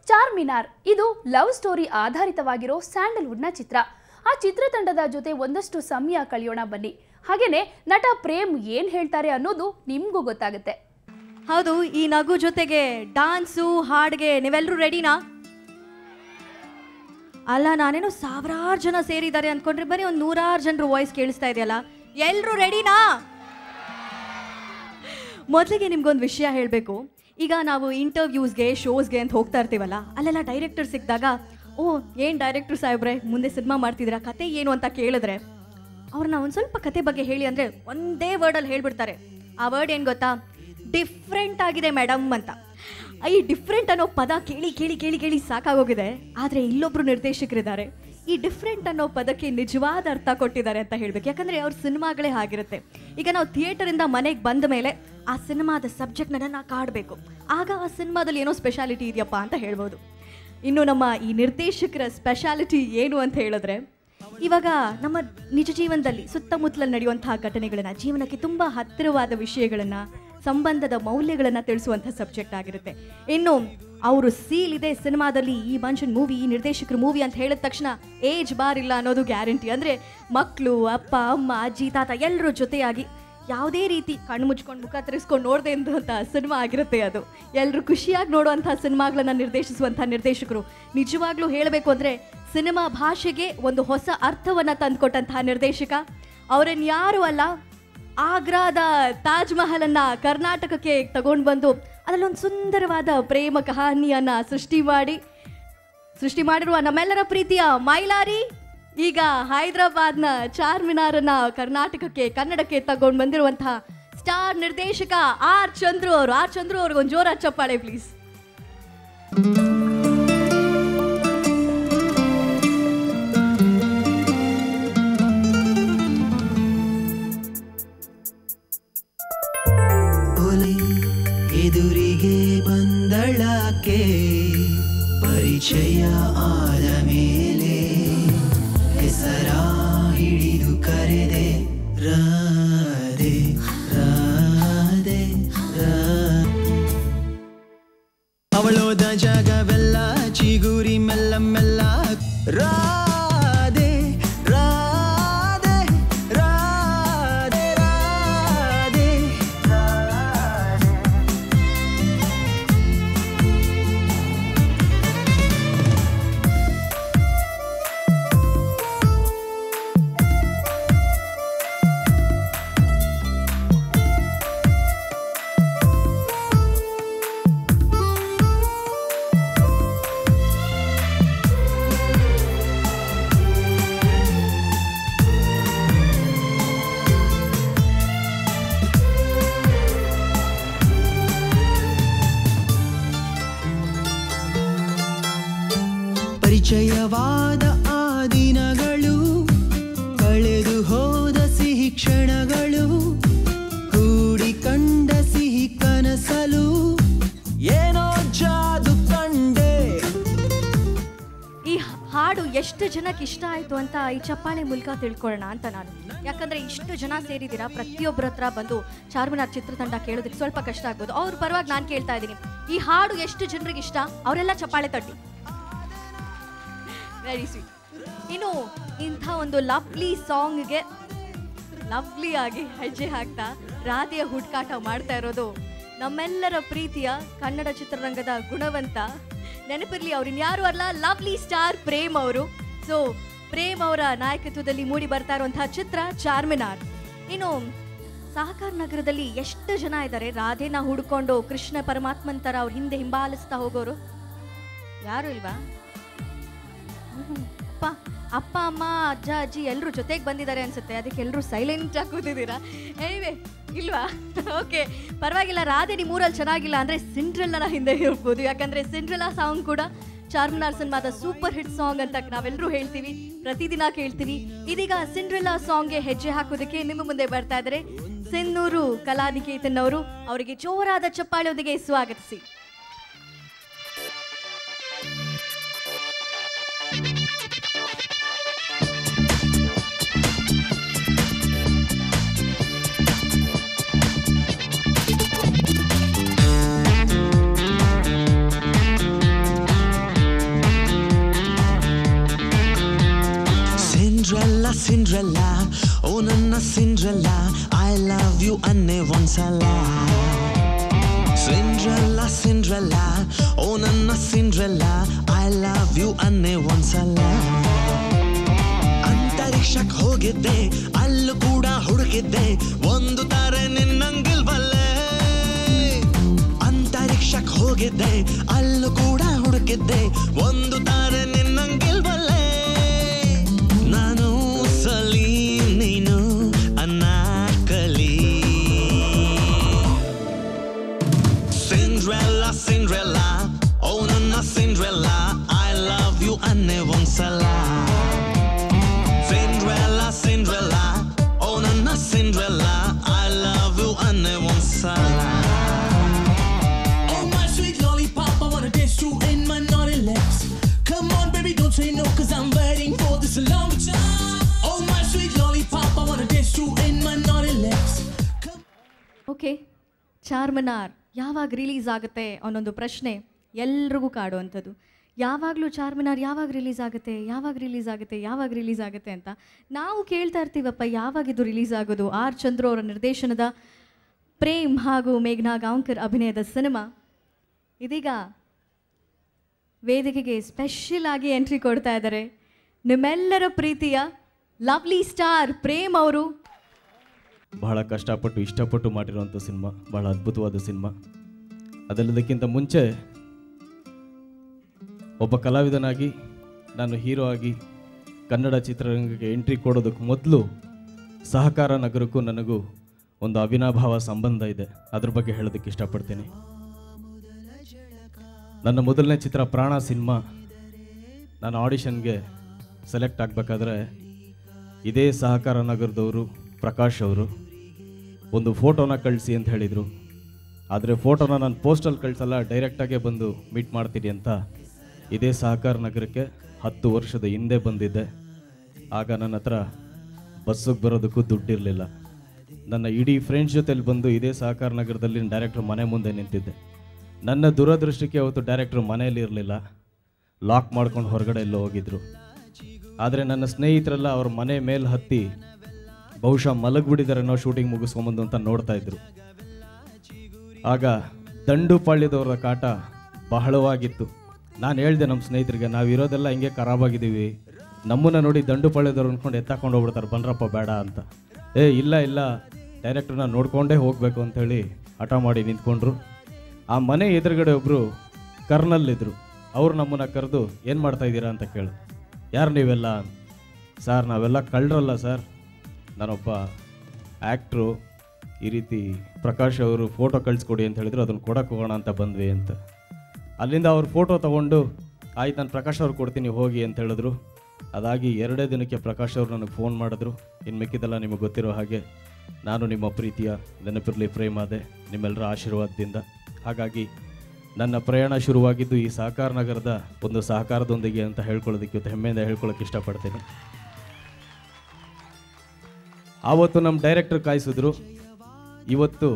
ಚಾರ್ಮಿನಾರ್ ಇದು love story ಆಧಾರಿತವಾಗಿರೋ ಸ್ಯಾಂಡಲ್ವುಡ್ನ ಚಿತ್ರ. ಆ ಚಿತ್ರತಂಡದ ಜೊತೆ ಒಂದಷ್ಟು ಸಮಯ ಕಳೆಯೋಣ ಬನ್ನಿ. ಹಾಗೇನೆ ನಟ ಪ್ರೇಮ್ ಏನ್ ಹೇಳ್ತಾರೆ ಅನ್ನೋದು ನಿಮ್ಗೂ ಗೊತ್ತಾಗುತ್ತೆ. ಹೌದು, ಈ ನಗು ಜೊತೆಗೆ ಡಾನ್ಸು ಹಾಡ್ಗೆ ನೀವೆಲ್ಲರೂ ರೆಡಿನಾ? ಅಲ್ಲ, ನಾನೇನೋ ಸಾವಿರಾರು ಜನ ಸೇರಿದ್ದಾರೆ ಅನ್ಕೊಂಡ್ರೆ ಬರೀ ಒಂದು 100 ಜನರು ವಾಯ್ಸ್ ಕೇಳಿಸ್ತಾ ಇದೆಯಲ್ಲ. ಎಲ್ಲರೂ ರೆಡಿನಾ? ಮೊದಲಿಗೆ ನಿಮ್ಗೊಂದು ವಿಷಯ ಹೇಳಬೇಕು. ಈಗ ನಾವು ಇಂಟರ್ವ್ಯೂಸ್ಗೆ ಶೋಸ್ಗೆ ಅಂತ ಹೋಗ್ತಾ ಇರ್ತೀವಲ್ಲ, ಅಲ್ಲೆಲ್ಲ ಡೈರೆಕ್ಟರ್ ಸಿಕ್ಕಿದಾಗ ಏನು ಡೈರೆಕ್ಟರ್ ಸಾಹೇಬ್ರೆ ಮುಂದೆ ಸಿನಿಮಾ ಮಾಡ್ತಿದ್ದೀರಾ, ಕತೆ ಏನು ಅಂತ ಕೇಳಿದ್ರೆ ಅವ್ರನ್ನ ಒಂದು ಸ್ವಲ್ಪ ಕತೆ ಬಗ್ಗೆ ಹೇಳಿ ಅಂದರೆ ಒಂದೇ ವರ್ಡಲ್ಲಿ ಹೇಳ್ಬಿಡ್ತಾರೆ. ಆ ವರ್ಡ್ ಏನು ಗೊತ್ತಾ? ಡಿಫ್ರೆಂಟ್ ಆಗಿದೆ ಮೇಡಮ್ ಅಂತ. ಈ ಡಿಫ್ರೆಂಟ್ ಅನ್ನೋ ಪದ ಕೇಳಿ ಕೇಳಿ ಕೇಳಿ ಕೇಳಿ ಸಾಕಾಗೋಗಿದೆ. ಆದರೆ ಇಲ್ಲೊಬ್ರು ನಿರ್ದೇಶಕರಿದ್ದಾರೆ, ಈ ಡಿಫ್ರೆಂಟ್ ಅನ್ನೋ ಪದಕ್ಕೆ ನಿಜವಾದ ಅರ್ಥ ಕೊಟ್ಟಿದ್ದಾರೆ ಅಂತ ಹೇಳಬೇಕು. ಯಾಕಂದರೆ ಅವ್ರ ಸಿನಿಮಾಗಳೇ ಆಗಿರುತ್ತೆ. ಈಗ ನಾವು ಥಿಯೇಟರಿಂದ ಮನೆಗೆ ಬಂದ ಮೇಲೆ ಆ ಸಿನಿಮಾದ ಸಬ್ಜೆಕ್ಟ್ನ ನಾವು ಕಾಡಬೇಕು. ಆಗ ಆ ಸಿನಿಮಾದಲ್ಲಿ ಏನೋ ಸ್ಪೆಷಾಲಿಟಿ ಇದೆಯಪ್ಪ ಅಂತ ಹೇಳ್ಬೋದು. ಇನ್ನು ನಮ್ಮ ಈ ನಿರ್ದೇಶಕರ ಸ್ಪೆಷಾಲಿಟಿ ಏನು ಅಂತ ಹೇಳಿದ್ರೆ, ಇವಾಗ ನಮ್ಮ ನಿಜ ಜೀವನದಲ್ಲಿ ಸುತ್ತಮುತ್ತಲಲ್ಲಿ ನಡೆಯುವಂತಹ ಘಟನೆಗಳನ್ನು, ಜೀವನಕ್ಕೆ ತುಂಬ ಹತ್ತಿರವಾದ ವಿಷಯಗಳನ್ನು, ಸಂಬಂಧದ ಮೌಲ್ಯಗಳನ್ನು ತಿಳಿಸುವಂಥ ಸಬ್ಜೆಕ್ಟ್ ಆಗಿರುತ್ತೆ. ಇನ್ನು ಅವರು ಸೀಲ್ ಇದೆ ಸಿನಿಮಾದಲ್ಲಿ, ಈ ಮನುಷ್ಯನ ಮೂವಿ, ಈ ನಿರ್ದೇಶಕರ ಮೂವಿ ಅಂತ ಹೇಳಿದ ತಕ್ಷಣ ಏಜ್ ಬಾರ್ ಇಲ್ಲ ಅನ್ನೋದು ಗ್ಯಾರಂಟಿ. ಅಂದರೆ ಮಕ್ಕಳು, ಅಪ್ಪ ಅಮ್ಮ, ಅಜ್ಜಿ ತಾತ ಎಲ್ಲರೂ ಜೊತೆಯಾಗಿ ಯಾವುದೇ ರೀತಿ ಕಣ್ಣು ಮುಚ್ಕೊಂಡು ಮುಖ ತಿರ್ಸ್ಕೊಂಡು ನೋಡದೆ ಅಂತ ಸಿನಿಮಾ ಆಗಿರುತ್ತೆ. ಅದು ಎಲ್ಲರೂ ಖುಷಿಯಾಗಿ ನೋಡುವಂಥ ಸಿನಿಮಾಗಳನ್ನು ನಿರ್ದೇಶಿಸುವಂಥ ನಿರ್ದೇಶಕರು. ನಿಜವಾಗ್ಲೂ ಹೇಳಬೇಕು ಅಂದರೆ ಸಿನಿಮಾ ಭಾಷೆಗೆ ಒಂದು ಹೊಸ ಅರ್ಥವನ್ನು ತಂದುಕೊಟ್ಟಂತಹ ನಿರ್ದೇಶಕ. ಅವರನ್ನು ಯಾರೂ ಅಲ್ಲ, ಆಗ್ರಾದ ತಾಜ್ ಮಹಲನ್ನು ಕರ್ನಾಟಕಕ್ಕೆ ತಗೊಂಡು ಬಂದು ಅದರಲ್ಲೊಂದು ಸುಂದರವಾದ ಪ್ರೇಮ ಕಹಾನಿಯನ್ನು ಸೃಷ್ಟಿ ಮಾಡಿರುವ ನಮ್ಮೆಲ್ಲರ ಪ್ರೀತಿಯ ಮೈಲಾರಿ, ಈಗ ಹೈದರಾಬಾದ್ನ ಚಾರ್ಮಿನಾರನ್ನ ಕರ್ನಾಟಕಕ್ಕೆ, ಕನ್ನಡಕ್ಕೆ ತಗೊಂಡು ಬಂದಿರುವಂತಹ ಸ್ಟಾರ್ ನಿರ್ದೇಶಕ ಆರ್ ಚಂದ್ರು ಅವರು. ಆರ್ ಚಂದ್ರು ಅವ್ರಿಗೆ ಒಂದು ಜೋರಾದ ಚಪ್ಪಾಳೆ ಪ್ಲೀಸ್. ಎದುರಿಗೆ ಬಂದಳಕ್ಕೆ ಪರಿಚಯ ಆದ ಮೇಲೆ ಹೆಸರ ಹಿಡಿದು ಕರೆದೆ ರಾಧೆ ರಾಧೆ ಅವಳೋದ ಜಾಗವೆಲ್ಲ ಚಿಗುರಿ ಮೆಲ್ಲ ಮೆಲ್ಲ ರಾಧೆ ರಾಧೆ ರಾಧೆ ರಾಧೆ ಪರಿಚಯವಾದ ಆ ದಿನಗಳು, ಕಳೆದು ಹೋದ ಸಿಹಿ ಕ್ಷಣಗಳು, ಕೂಡಿ ಕಂಡ ಸಿಹಿ ಕನಸಲು ಏನೋ ಜಾದು ಕಂಡೆ. ಈ ಹಾಡು ಎಷ್ಟು ಜನಕ್ಕೆ ಇಷ್ಟ ಆಯಿತು ಅಂತ ಈ ಚಪ್ಪಾಳೆ ಮೂಲಕ ತಿಳ್ಕೊಳ್ಳೋಣ ಅಂತ ನಾನು. ಯಾಕಂದರೆ ಇಷ್ಟು ಜನ ಸೇರಿದ್ದೀರಾ, ಪ್ರತಿಯೊಬ್ಬರ ಹತ್ರ ಬಂದು ಚಾರ್ಮಿನಾರ್ ಚಿತ್ರತಂಡ ಕೇಳೋದಕ್ಕೆ ಸ್ವಲ್ಪ ಕಷ್ಟ ಆಗ್ಬೋದು. ಅವ್ರ ಪರವಾಗಿ ನಾನು ಕೇಳ್ತಾ ಇದ್ದೀನಿ, ಈ ಹಾಡು ಎಷ್ಟು ಜನರಿಗೆ ಇಷ್ಟ, ಅವರೆಲ್ಲ ಚಪ್ಪಾಳೆ ತಟ್ಟಿ. Very sweet. ಇನ್ನು ಇಂಥ ಒಂದು ಲವ್ಲಿ ಸಾಂಗ್ಗೆ ಲವ್ಲಿ ಆಗಿ ಹೆಜ್ಜೆ ಹಾಕ್ತಾ ರಾಧೆಯ ಹುಡುಕಾಟ ಮಾಡ್ತಾ ಇರೋದು ನಮ್ಮೆಲ್ಲರ ಪ್ರೀತಿಯ ಕನ್ನಡ ಚಿತ್ರರಂಗದ ಗುಣವಂತ, ನೆನಪಿರಲಿ ಅವ್ರು ಇನ್ಯಾರು ಅಲ್ಲ, ಲವ್ಲಿ ಸ್ಟಾರ್ ಪ್ರೇಮ್ ಅವರು. ಸೊ ಪ್ರೇಮ್ ಅವರ ನಾಯಕತ್ವದಲ್ಲಿ ಮೂಡಿ ಬರ್ತಾ ಇರುವಂತಹ ಚಿತ್ರ ಚಾರ್ಮಿನಾರ್. ಇನ್ನು ಸಹಕಾರ ನಗರದಲ್ಲಿ ಎಷ್ಟು ಜನ ಇದ್ದಾರೆ ರಾಧೆನ ಹುಡ್ಕೊಂಡು ಕೃಷ್ಣ ಪರಮಾತ್ಮನ್ ಥರ ಅವ್ರ ಹಿಂದೆ ಹಿಂಬಾಲಿಸ್ತಾ ಹೋಗೋರು? ಯಾರು ಇಲ್ವಾ? ಅಪ್ಪ ಅಮ್ಮ ಅಜ್ಜ ಅಜ್ಜಿ ಎಲ್ಲರೂ ಜೊತೆಗೆ ಬಂದಿದ್ದಾರೆ ಅನ್ಸುತ್ತೆ, ಅದಕ್ಕೆ ಎಲ್ಲರೂ ಸೈಲೆಂಟ್ ಆಗಿ ಕೂತಿದ್ದೀರಾ. ಎನಿವೆ ಇಲ್ವಾ? ಓಕೆ, ಪರವಾಗಿಲ್ಲ. ರಾಧೆ ನಿಮ್ಮೂರಲ್ಲಿ ಚೆನ್ನಾಗಿಲ್ಲ ಅಂದರೆ ಸಿಂಡ್ರೆಲ್ಲಾ ಹಿಂದೆ ಇರ್ಬೋದು. ಯಾಕಂದರೆ ಸಿಂಡ್ರೆಲ್ಲಾ ಸಾಂಗ್ ಕೂಡ ಚಾರ್ಮಿನಾರ್ ಸಿನಿಮಾದ ಸೂಪರ್ ಹಿಟ್ ಸಾಂಗ್ ಅಂತ ನಾವೆಲ್ಲರೂ ಹೇಳ್ತೀವಿ, ಪ್ರತಿದಿನ ಕೇಳ್ತೀವಿ. ಇದೀಗ ಸಿಂಡ್ರೆಲ್ಲಾ ಸಾಂಗ್ಗೆ ಹೆಜ್ಜೆ ಹಾಕೋದಕ್ಕೆ ನಿಮ್ಮ ಮುಂದೆ ಬರ್ತಾ ಇದ್ದಾರೆ ಸಿನ್ನೂರು ಕಲಾನಿಕೇತನ್ ಅವರು. ಅವರಿಗೆ ಜೋರಾದ ಚಪ್ಪಾಳೆಯೊಂದಿಗೆ ಸ್ವಾಗತಿಸಿ. ಸಿಂಡ್ರೆಲ್ಲ ಓ ನನ್ನ ಸಿಂಡ್ರೆಲ್ಲ ಐ ಲವ್ ಯು ಅನ್ನೆ ಒಂದ್ಸಲ ಸಿಂಡ್ರೆಲ್ಲ ಸಿಂಡ್ರೆಲ್ಲ ಓ ನನ್ನ ಸಿಂಡ್ರೆಲ್ಲ ಐ ಲವ್ ಯು ಅನ್ನೆ ಒಂದ್ಸಲ ಅಂತರಿಕ್ಷಕ್ಕೆ ಹೋಗಿದ್ದೆ ಅಲ್ಲೂ ಕೂಡ ಹುಡುಕಿದ್ದೆ ಒಂದು ತಾರೆ ನಿನ್ನಂಗಿಲ್ವಲ್ಲೇ ಅಂತರಿಕ್ಷಕ್ಕೆ ಹೋಗಿದ್ದೆ ಅಲ್ಲೂ ಕೂಡ ಹುಡುಕಿದ್ದೆ ಒಂದು ತಾರೆ ನಿನ್ನಂಗಿಲ್ವಲ್ಲೇ ನಾನು ಸಲಿ ನೀನು ಅನಾರ್ಕಲಿ ಸಿಂಡ್ರೆಲ್ಲ ಸಿಂಡ್ರೆಲ್ಲ ಓ ನನ್ನ ಸಿಂಡ್ರೆಲ್ಲ ಐ ಲವ್ ಯು ಅನ್ನೆ ಒಂದ್ಸಲ Cinderella, Cinderella, oh Nana Cinderella, I love you and I want sala. Oh my sweet lollipop, I wanna taste you in my naughty lips. Come on baby, don't say no, cause I'm waiting for this a long time. Oh my sweet lollipop, I wanna taste you in my naughty lips. Okay, Charminar ಯಾವಾಗ release ಆಗುತ್ತೆ ಅನ್ನೊಂದು ಪ್ರಶ್ನೆ ಎಲ್ರಿಗೂ ಕಾಡುವಂಥದ್ದು. ಯಾವಾಗಲೂ ಚಾರ್ಮಿನಾರ್ ಯಾವಾಗ release ಆಗುತ್ತೆ ಯಾವಾಗ release ಆಗುತ್ತೆ ಯಾವಾಗ ರಿಲೀಸ್ ಆಗುತ್ತೆ ಅಂತ ನಾವು ಕೇಳ್ತಾ ಇರ್ತೀವಪ್ಪ. ಯಾವಾಗ ಇದು ರಿಲೀಸ್ ಆಗೋದು? ಆರ್ ಚಂದ್ರು ಅವರ ನಿರ್ದೇಶನದ ಪ್ರೇಮ್ ಹಾಗೂ ಮೇಘನಾ ಗಾಂವ್ಕರ್ ಅಭಿನಯದ ಸಿನಿಮಾ ಇದೀಗ ವೇದಿಕೆಗೆ ಸ್ಪೆಷಲ್ ಆಗಿ ಎಂಟ್ರಿ ಕೊಡ್ತಾ ಇದ್ದಾರೆ ನಿಮ್ಮೆಲ್ಲರ ಪ್ರೀತಿಯ ಲವ್ಲಿ ಸ್ಟಾರ್ ಪ್ರೇಮ್ ಅವರು. ಬಹಳ ಕಷ್ಟಪಟ್ಟು ಇಷ್ಟಪಟ್ಟು ಮಾಡಿರುವಂಥ ಸಿನಿಮಾ, ಬಹಳ ಅದ್ಭುತವಾದ ಸಿನಿಮಾ. ಅದೆಲ್ಲದಕ್ಕಿಂತ ಮುಂಚೆ ಒಬ್ಬ ಕಲಾವಿದನಾಗಿ ನಾನು ಹೀರೋ ಆಗಿ ಕನ್ನಡ ಚಿತ್ರರಂಗಕ್ಕೆ ಎಂಟ್ರಿ ಕೊಡೋದಕ್ಕೆ ಮೊದಲು ಸಹಕಾರ ನಗರಕ್ಕೂ ನನಗೂ ಒಂದು ಅವಿನಾಭಾವ ಸಂಬಂಧ ಇದೆ. ಅದ್ರ ಬಗ್ಗೆ ಹೇಳೋದಕ್ಕೆ ಇಷ್ಟಪಡ್ತೀನಿ. ನನ್ನ ಮೊದಲನೇ ಚಿತ್ರ ಪ್ರಾಣ ಸಿನಿಮಾ, ನಾನು ಆಡಿಷನ್ಗೆ ಸೆಲೆಕ್ಟ್ ಆಗಬೇಕಾದ್ರೆ ಇದೇ ಸಹಕಾರ ನಗರದವರು ಪ್ರಕಾಶ್ ಅವರು ಒಂದು ಫೋಟೋನ ಕಳಿಸಿ ಅಂತ ಹೇಳಿದರು. ಆದರೆ ಫೋಟೋನ ನಾನು ಪೋಸ್ಟಲ್ಲಿ ಕಳಿಸಲ್ಲ, ಡೈರೆಕ್ಟಾಗೇ ಬಂದು ಮೀಟ್ ಮಾಡ್ತೀನಿ ಅಂತ ಇದೇ ಸಹಕಾರ ನಗರಕ್ಕೆ 10 ವರ್ಷದ ಹಿಂದೆ ಬಂದಿದ್ದೆ. ಆಗ ನನ್ನ ಹತ್ರ ಬಸ್ಸಿಗೆ ಬರೋದಕ್ಕೂ ದುಡ್ಡಿರಲಿಲ್ಲ. ನನ್ನ ಇಡೀ ಫ್ರೆಂಡ್ಸ್ ಜೊತೆಲಿ ಬಂದು ಇದೇ ಸಹಕಾರ ನಗರದಲ್ಲಿ ಡೈರೆಕ್ಟ್ರ್ ಮನೆ ಮುಂದೆ ನಿಂತಿದ್ದೆ. ನನ್ನ ದುರದೃಷ್ಟಕ್ಕೆ ಅವತ್ತು ಡೈರೆಕ್ಟ್ರ್ ಮನೆಯಲ್ಲಿ ಇರಲಿಲ್ಲ, ಲಾಕ್ ಮಾಡ್ಕೊಂಡು ಹೊರಗಡೆ ಎಲ್ಲೋ ಹೋಗಿದ್ರು. ಆದರೆ ನನ್ನ ಸ್ನೇಹಿತರೆಲ್ಲ ಅವ್ರ ಮನೆ ಮೇಲೆ ಹತ್ತಿ ಬಹುಶಃ ಮಲಗಿಬಿಟ್ಟಿದ್ದಾರೇನೋ ಶೂಟಿಂಗ್ ಮುಗಿಸ್ಕೊಂಬಂದು ಅಂತ ನೋಡ್ತಾ ಇದ್ರು. ಆಗ ದಂಡುಪಾಳ್ಯದವರ ಕಾಟ ಬಹಳವಾಗಿತ್ತು. ನಾನು ಹೇಳಿದೆ ನಮ್ಮ ಸ್ನೇಹಿತರಿಗೆ, ನಾವಿರೋದೆಲ್ಲ ಹಿಂಗೆ ಖರಾಬಾಗಿದ್ದೀವಿ, ನಮ್ಮನ್ನು ನೋಡಿ ದಂಡುಪಾಳ್ಯದವ್ರು ಅಂದ್ಕೊಂಡು ಎತ್ತಾಕೊಂಡು ಹೋಗ್ಬಿಡ್ತಾರೆ, ಬನ್ರಪ್ಪ ಬೇಡ ಅಂತ. ಇಲ್ಲ ಇಲ್ಲ, ಡೈರೆಕ್ಟ್ರನ್ನ ನೋಡ್ಕೊಂಡೇ ಹೋಗಬೇಕು ಅಂಥೇಳಿ ಹಠ ಮಾಡಿ ನಿಂತ್ಕೊಂಡ್ರು. ಆ ಮನೆ ಎದುರುಗಡೆ ಒಬ್ಬರು ಕರ್ನಲ್ಲಿದ್ದರು. ಅವರು ನಮ್ಮನ್ನು ಕರೆದು ಏನು ಮಾಡ್ತಾಯಿದ್ದೀರಾ ಅಂತ ಕೇಳಿ, ಯಾರು ನೀವೆಲ್ಲ? ಸರ್ ನಾವೆಲ್ಲ ಕಳ್ಳರಲ್ಲ ಸರ್, ನಾನೊಬ್ಬ ಆ್ಯಕ್ಟ್ರು, ಈ ರೀತಿ ಪ್ರಕಾಶ್ ಅವರು ಫೋಟೋ ಕಳಿಸ್ಕೊಡಿ ಅಂತ ಹೇಳಿದ್ರು, ಅದನ್ನು ಕೊಡಕ್ಕೆ ಹೋಗೋಣ ಅಂತ ಬಂದ್ವಿ ಅಂತ. ಅಲ್ಲಿಂದ ಅವ್ರ ಫೋಟೋ ತೊಗೊಂಡು ಆಯ್ತು ನಾನು ಪ್ರಕಾಶ್ ಅವ್ರು ಕೊಡ್ತೀನಿ ಹೋಗಿ ಅಂತ ಹೇಳಿದ್ರು. ಅದಾಗಿ 2 ದಿನಕ್ಕೆ ಪ್ರಕಾಶ್ ಅವರು ನನಗೆ ಫೋನ್ ಮಾಡಿದ್ರು. ಇನ್ನು ಮಿಕ್ಕಿದೆಲ್ಲ ನಿಮಗೆ ಗೊತ್ತಿರೋ ಹಾಗೆ ನಾನು ನಿಮ್ಮ ಪ್ರೀತಿಯ ನೆನಪಿರಲಿ ಪ್ರೇಮ್ ಆದೆ ನಿಮ್ಮೆಲ್ಲರ ಆಶೀರ್ವಾದದಿಂದ. ಹಾಗಾಗಿ ನನ್ನ ಪ್ರಯಾಣ ಶುರುವಾಗಿದ್ದು ಈ ಸಹಕಾರ ನಗರದ ಒಂದು ಸಹಕಾರದೊಂದಿಗೆ ಅಂತ ಹೇಳ್ಕೊಳ್ಳೋದಕ್ಕೆ ಇವತ್ತು ಹೆಮ್ಮೆಯಿಂದ ಹೇಳ್ಕೊಳ್ಳೋಕೆ ಇಷ್ಟಪಡ್ತೀನಿ. ಆವತ್ತು ನಮ್ಮ ಡೈರೆಕ್ಟರ್ ಕಾಯಿಸಿದ್ರು, ಇವತ್ತು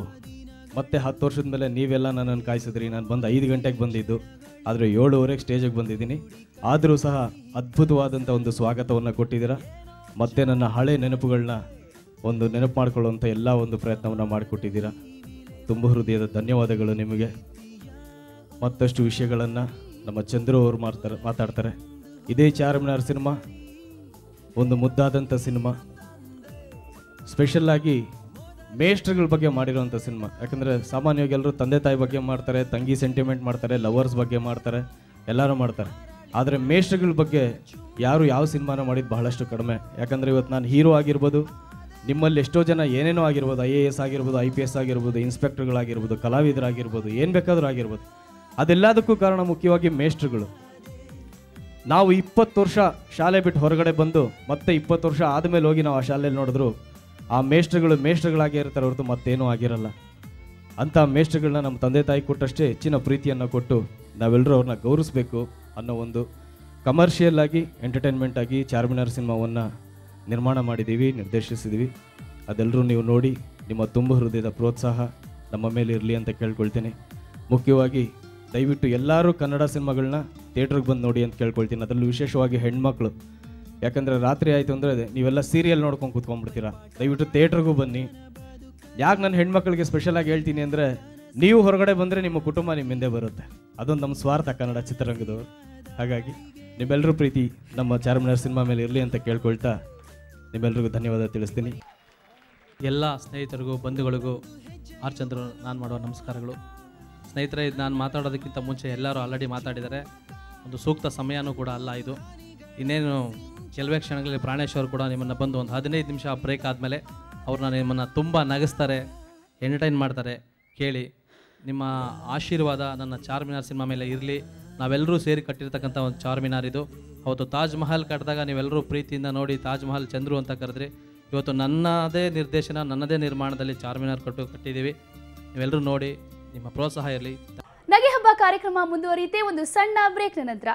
ಮತ್ತೆ 10 ವರ್ಷದ ಮೇಲೆ ನೀವೆಲ್ಲ ನನ್ನನ್ನು ಕಾಯಿಸಿದ್ರಿ. ನಾನು ಬಂದು 5 ಗಂಟೆಗೆ ಬಂದಿದ್ದು, ಆದರೆ 7:30ಗೆ ಸ್ಟೇಜಿಗೆ ಬಂದಿದ್ದೀನಿ. ಆದರೂ ಸಹ ಅದ್ಭುತವಾದಂಥ ಒಂದು ಸ್ವಾಗತವನ್ನು ಕೊಟ್ಟಿದ್ದೀರಾ. ಮತ್ತೆ ನನ್ನ ಹಳೆ ನೆನಪುಗಳನ್ನ ಒಂದು ನೆನಪು ಮಾಡಿಕೊಳ್ಳುವಂಥ ಎಲ್ಲ ಒಂದು ಪ್ರಯತ್ನವನ್ನು ಮಾಡಿಕೊಟ್ಟಿದ್ದೀರಾ. ತುಂಬ ಹೃದಯದ ಧನ್ಯವಾದಗಳು ನಿಮಗೆ. ಮತ್ತಷ್ಟು ವಿಷಯಗಳನ್ನು ನಮ್ಮ ಚಂದ್ರು ಅವರು ಮಾತಾಡ್ತಾರೆ. ಇದೇ ಚಾರ್ಮಿನಾರ್ ಸಿನಿಮಾ ಒಂದು ಮುದ್ದಾದಂಥ ಸಿನಿಮಾ, ಸ್ಪೆಷಲ್ಲಾಗಿ ಮೇಷ್ಟ್ರುಗಳ ಬಗ್ಗೆ ಮಾಡಿರೋವಂಥ ಸಿನಿಮಾ. ಯಾಕಂದರೆ ಸಾಮಾನ್ಯವಾಗಿ ಎಲ್ಲರೂ ತಂದೆ ತಾಯಿ ಬಗ್ಗೆ ಮಾಡ್ತಾರೆ, ತಂಗಿ ಸೆಂಟಿಮೆಂಟ್ ಮಾಡ್ತಾರೆ, ಲವರ್ಸ್ ಬಗ್ಗೆ ಮಾಡ್ತಾರೆ, ಎಲ್ಲರೂ ಮಾಡ್ತಾರೆ. ಆದರೆ ಮೇಷ್ಟ್ರುಗಳ ಬಗ್ಗೆ ಯಾರು ಯಾವ ಸಿನಿಮಾನ ಮಾಡಿದ್ದು ಬಹಳಷ್ಟು ಕಡಿಮೆ. ಯಾಕಂದರೆ ಇವತ್ತು ನಾನು ಹೀರೋ ಆಗಿರ್ಬೋದು, ನಿಮ್ಮಲ್ಲಿ ಎಷ್ಟೋ ಜನ ಏನೇನೋ ಆಗಿರ್ಬೋದು, IAS ಆಗಿರ್ಬೋದು, IPS ಆಗಿರ್ಬೋದು, ಇನ್ಸ್ಪೆಕ್ಟರ್ಗಳಾಗಿರ್ಬೋದು, ಕಲಾವಿದರಾಗಿರ್ಬೋದು, ಏನು ಬೇಕಾದರೂ ಆಗಿರ್ಬೋದು. ಅದೆಲ್ಲದಕ್ಕೂ ಕಾರಣ ಮುಖ್ಯವಾಗಿ ಮೇಷ್ಟ್ರುಗಳು. ನಾವು 20 ವರ್ಷ ಶಾಲೆ ಬಿಟ್ಟು ಹೊರಗಡೆ ಬಂದು ಮತ್ತೆ 20 ವರ್ಷ ಆದಮೇಲೆ ಹೋಗಿ ನಾವು ಆ ಶಾಲೆಯಲ್ಲಿ ನೋಡಿದ್ರು ಆ ಮೇಷ್ಟ್ರುಗಳಾಗಿ ಇರ್ತಾರೆ ಹೊರತು ಮತ್ತೇನೂ ಆಗಿರಲ್ಲ. ಅಂಥ ಮೇಷ್ಟ್ರುಗಳನ್ನ ನಮ್ಮ ತಂದೆ ತಾಯಿ ಕೊಟ್ಟಷ್ಟೇ ಹೆಚ್ಚಿನ ಪ್ರೀತಿಯನ್ನು ಕೊಟ್ಟು ನಾವೆಲ್ಲರೂ ಅವ್ರನ್ನ ಗೌರವಿಸಬೇಕು ಅನ್ನೋ ಒಂದು ಕಮರ್ಷಿಯಲ್ ಆಗಿ ಎಂಟರ್ಟೈನ್ಮೆಂಟ್ ಆಗಿ ಚಾರ್ಮಿನಾರ್ ಸಿನಿಮಾವನ್ನು ನಿರ್ಮಾಣ ಮಾಡಿದ್ದೀವಿ, ನಿರ್ದೇಶಿಸಿದ್ದೀವಿ. ಅದೆಲ್ಲರೂ ನೀವು ನೋಡಿ ನಿಮ್ಮ ತುಂಬ ಹೃದಯದ ಪ್ರೋತ್ಸಾಹ ನಮ್ಮ ಮೇಲೆ ಇರಲಿ ಅಂತ ಕೇಳ್ಕೊಳ್ತೀನಿ. ಮುಖ್ಯವಾಗಿ ದಯವಿಟ್ಟು ಎಲ್ಲರೂ ಕನ್ನಡ ಸಿನಿಮಾಗಳನ್ನ ಥಿಯೇಟ್ರಿಗೆ ಬಂದು ನೋಡಿ ಅಂತ ಕೇಳ್ಕೊಳ್ತೀನಿ. ಅದರಲ್ಲೂ ವಿಶೇಷವಾಗಿ ಹೆಣ್ಮಕ್ಳು ಯಾಕಂದರೆ ರಾತ್ರಿ ಆಯಿತು ಅಂದರೆ ನೀವೆಲ್ಲ ಸೀರಿಯಲ್ ನೋಡ್ಕೊಂಡು ಕೂತ್ಕೊಂಡ್ಬಿಡ್ತೀರಾ. ದಯವಿಟ್ಟು ಥಿಯೇಟ್ರಿಗೂ ಬನ್ನಿ. ಯಾಕೆ ನಾನು ಹೆಣ್ಮಕ್ಳಿಗೆ ಸ್ಪೆಷಲಾಗಿ ಹೇಳ್ತೀನಿ ಅಂದರೆ, ನೀವು ಹೊರಗಡೆ ಬಂದರೆ ನಿಮ್ಮ ಕುಟುಂಬ ನಿಮ್ಮ ಹಿಂದೆ ಬರುತ್ತೆ. ಅದೊಂದು ನಮ್ಮ ಸ್ವಾರ್ಥ ಕನ್ನಡ ಚಿತ್ರರಂಗದವರು. ಹಾಗಾಗಿ ನಿಮ್ಮೆಲ್ಲರೂ ಪ್ರೀತಿ ನಮ್ಮ ಚಾರ್ಮಿನಾರ್ ಸಿನಿಮಾ ಮೇಲೆ ಇರಲಿ ಅಂತ ಕೇಳ್ಕೊಳ್ತಾ ನಿಮ್ಮೆಲ್ರಿಗೂ ಧನ್ಯವಾದ ತಿಳಿಸ್ತೀನಿ. ಎಲ್ಲ ಸ್ನೇಹಿತರಿಗೂ ಬಂಧುಗಳಿಗೂ ಆರ್ ಚಂದ್ರು ನಾನು ಮಾಡುವ ನಮಸ್ಕಾರಗಳು. ಸ್ನೇಹಿತರೆ, ಇದು ನಾನು ಮಾತಾಡೋದಕ್ಕಿಂತ ಮುಂಚೆ ಎಲ್ಲರೂ ಆಲ್ರೆಡಿ ಮಾತಾಡಿದ್ದಾರೆ. ಒಂದು ಸೂಕ್ತ ಸಮಯನೂ ಕೂಡ ಅಲ್ಲ ಇದು. ಇನ್ನೇನು ಕೆಲವೇ ಕ್ಷಣಗಳಲ್ಲಿ ಪ್ರಾಣೇಶ್ ಅವರು ಕೂಡ ನಿಮ್ಮನ್ನು ಬಂದು ಒಂದು 15 ನಿಮಿಷ ಬ್ರೇಕ್ ಆದಮೇಲೆ ಅವ್ರನ್ನ ನಿಮ್ಮನ್ನು ತುಂಬ ನಗಿಸ್ತಾರೆ, ಎಂಟರ್ಟೈನ್ ಮಾಡ್ತಾರೆ. ಕೇಳಿ, ನಿಮ್ಮ ಆಶೀರ್ವಾದ ನನ್ನ ಚಾರ್ಮಿನಾರ್ ಸಿನಿಮಾ ಮೇಲೆ ಇರಲಿ. ನಾವೆಲ್ಲರೂ ಸೇರಿ ಕಟ್ಟಿರ್ತಕ್ಕಂಥ ಒಂದು ಚಾರ್ಮಿನಾರ್ ಇದು. ಅವತ್ತು ತಾಜ್ ಮಹಲ್ ಕಟ್ಟಿದಾಗ ನೀವೆಲ್ಲರೂ ಪ್ರೀತಿಯಿಂದ ನೋಡಿ ತಾಜ್ ಮಹಲ್ ಚಂದ್ರು ಅಂತ ಕರೆದ್ರಿ. ಇವತ್ತು ನನ್ನದೇ ನಿರ್ದೇಶನ, ನನ್ನದೇ ನಿರ್ಮಾಣದಲ್ಲಿ ಚಾರ್ಮಿನಾರ್ ಕಟ್ಟಿದ್ದೀವಿ. ನೀವೆಲ್ಲರೂ ನೋಡಿ, ನಿಮ್ಮ ಪ್ರೋತ್ಸಾಹ ಇರಲಿ. ನಗೆ ಹಬ್ಬ ಕಾರ್ಯಕ್ರಮ ಮುಂದುವರಿಯುತ್ತೆ ಒಂದು ಸಣ್ಣ ಬ್ರೇಕ್ನ ನಂತರ.